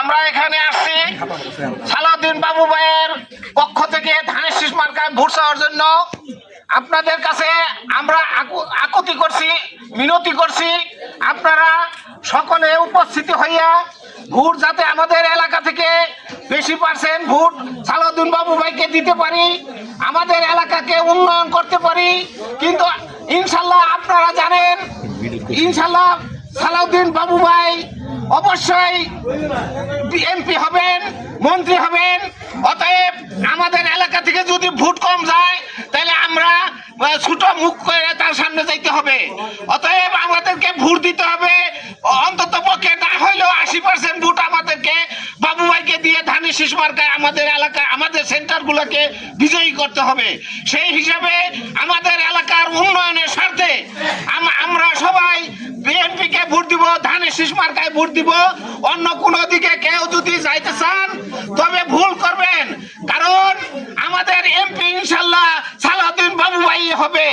আমরা এখানে আসছি সালাউদ্দিন বাবু ভাইয়ের পক্ষ থেকে ধানের শীষ মার্কায় ভোট চাওয়ার জন্য। আপনাদের কাছে আমরা আকুতি করছি, মিনতি করছি, আপনারা সকলে উপস্থিতি হইয়া ভোট যাতে আমাদের এলাকা থেকে বেশি পার্সেন্ট ভোট সালাউদ্দিন বাবু ভাইকে দিতে পারি, আমাদের এলাকাকে উন্নয়ন করতে পারি। কিন্তু ইনশাল্লাহ আপনারা জানেন, ইনশাল্লাহ সালাউদ্দিন বাবু ভাই অবশ্যই এমপি হবেন, মন্ত্রী হবেন। অতএব আমাদের এলাকা থেকে যদি ভোট কম যায় তাহলে আমরা ছোট মুখ করে তার সামনে যাইতে হবে। অতএব আমাদেরকে ভোট দিতে হবে, অন্তত পক্ষে না হইলেও 80% ভোট আমাদেরকে বাবু ভাইকে দিয়ে ধানের শীষ মার্কায় আমাদের এলাকা, আমাদের সেন্টারগুলোকে বিজয়ী করতে হবে। সেই হিসাবে আমাদের এলাকার উন্নয়নের স্বার্থে আমরা সবাই বিএনপিকে ভোট দিব, ধানের শীষ মার্কায় ভোট দিব। অন্য কোনো দিকে কেউ যদি যাইতে চান তবে ভুল করবেন, কারণ আমাদের এমপি ইনশাল্লাহ সালাউদ্দিন বাবু ভাই হবে।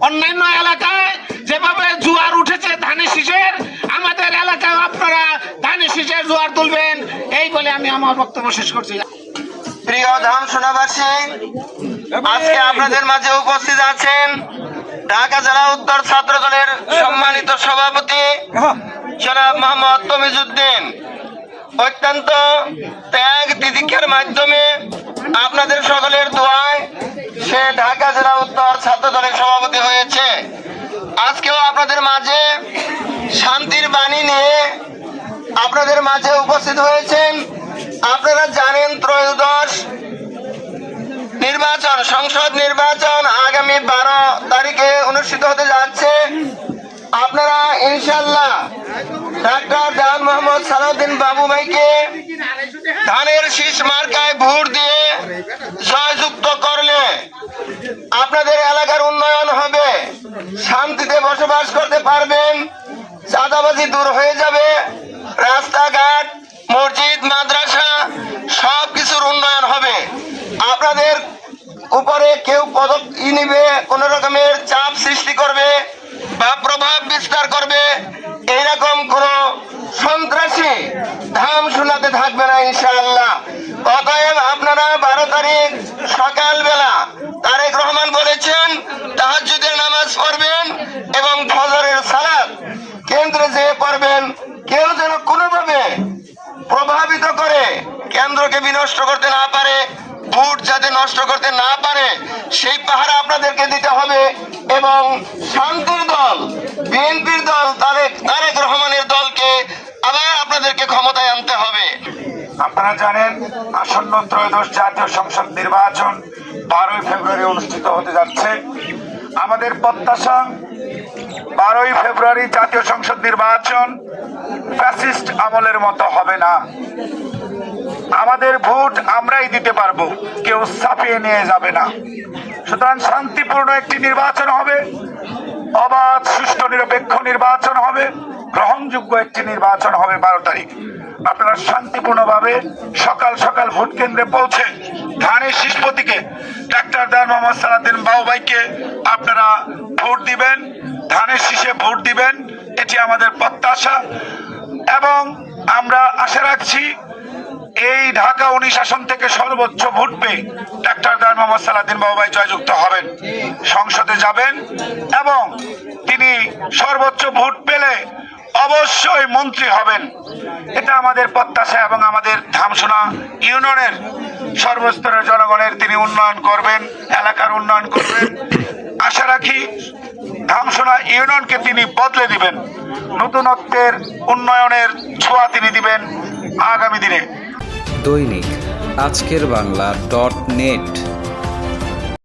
অন্যান্য এলাকায় যেভাবে জোয়ার উঠেছে ধানের শীষের, আমাদের এলাকায় আপনারা ধানের শীষের জোয়ার তুলবেন, এই বলে আমি আমার বক্তব্য শেষ করছি। প্রিয় ধামসোনাবাসী, আজকে আপনাদের মাঝে উপস্থিত আছেন ঢাকা জেলা উত্তর ছাত্র দলের সম্মানিত সভাপতি জনাব মোহাম্মদ তমিজউদ্দিন। অত্যন্ত ত্যাগ তিতিক্ষার মাধ্যমে আপনাদের সকলের দোয়ায় সে ঢাকা জেলা উত্তর ছাত্র দলের সভাপতি হয়েছে। আজকেও আপনাদের মাঝে শান্তির বাণী নিয়ে আপনাদের মাঝে উপস্থিত হয়েছেন। আপনারা জানেন ত্রয়োদশ নির্বাচন, সংসদ নির্বাচন আগামী 12 তারিখে অনুষ্ঠিত হতে যাচ্ছে। আপনারা ইনশাল্লাহ ডাক্তার জাহান মোহাম্মদ সালাউদ্দিন বাবু ভাইকে ধানের শীষ মার্কায় ভোট দিয়ে জয়যুক্ত করলে আপনাদের এলাকার উন্নয়ন হবে, শান্তিতে বসবাস করতে পারবেন, চাঁদাবাজি দূর হয়ে যাবে, রাস্তাঘাট, মসজিদ, মাদ্রাসা সব কিছুর উন্নয়ন হবে। আপনাদের উপরে কেউ পদক নিবে, কোন রকমের চাপ সৃষ্টি করবে বা প্রভাব বিস্তার করবে, এইরকম কোন সন্ত্রাসী ধাম শোনাতে থাকবে না ইনশাআল্লাহ। অতএব আপনারা 12 তারিখ সকালবেলা তারেক রহমান বলেছেন তাহাজ্জুদের নামাজ পড়বেন এবং ফজরের সালাত কেন্দ্রে যেয়ে পড়বেন। কেউ যেন কোনোভাবে প্রভাবিত করে কেন্দ্রকে বিনষ্ট করতে না পারে, ভোট যাতে নষ্ট করতে না পারে, সেই পাহারা আপনাদেরকে দিতে হবে। এবং শান্তির দল বিএনপির দল তারেক রহমানের দলকে আবার আপনাদেরকে ক্ষমতায় আনতে হবে। আপনারা জানেন আসন্ন ত্রয়োদশ জাতীয় সংসদ নির্বাচন 12 ফেব্রুয়ারি অনুষ্ঠিত হতে যাচ্ছে। আমাদের প্রত্যাশা 12 ফেব্রুয়ারি জাতীয় সংসদ নির্বাচন ফ্যাসিস্ট আমলের মতো হবে না। আমাদের ভোট আমরাই দিতে পারবো, কেউ ছাপিয়ে নিয়ে যাবে না। সুতরাং শান্তিপূর্ণ একটি নির্বাচন হবে, অবাধ সুষ্ঠু নিরপেক্ষ নির্বাচন হবে, গ্রহণযোগ্য একটি নির্বাচন হবে 12 তারিখ। আপনারা শান্তিপূর্ণভাবে সকাল সকাল ভোট কেন্দ্রে পৌঁছে ধানের শীষ প্রতীকে ডাক্তার জাহান মোহাম্মদ সালাউদ্দিন বাবু ভাইকে আপনারা ভোট দিবেন, ধানের শীষে ভোট দিবেন, এটি আমাদের প্রত্যাশা। এবং আমরা আশা রাখছি এই ঢাকা 19 আসন থেকে সর্বোচ্চ ভোট পেয়ে ডাক্তার জাহান মোহাম্মদ সালাউদ্দিন বাবু ভাই জয়যুক্ত হবেন, সংসদে যাবেন এবং তিনি সর্বোচ্চ ভোট পেলে অবশ্যই মন্ত্রী হবেন। এটা আমাদের প্রত্যাশা এবং আমাদের ধামসোনা ইউনিয়নের সর্বস্তরের জনগণের তিনি উন্নয়ন করবেন, এলাকার উন্নয়ন করবেন। আশা রাখি ধামসোনা ইউনিয়নকে তিনি বদলে দিবেন, নতুনত্বের উন্নয়নের ছোঁয়া তিনি দিবেন আগামী দিনে। দৈনিক আজকের বাংলা .net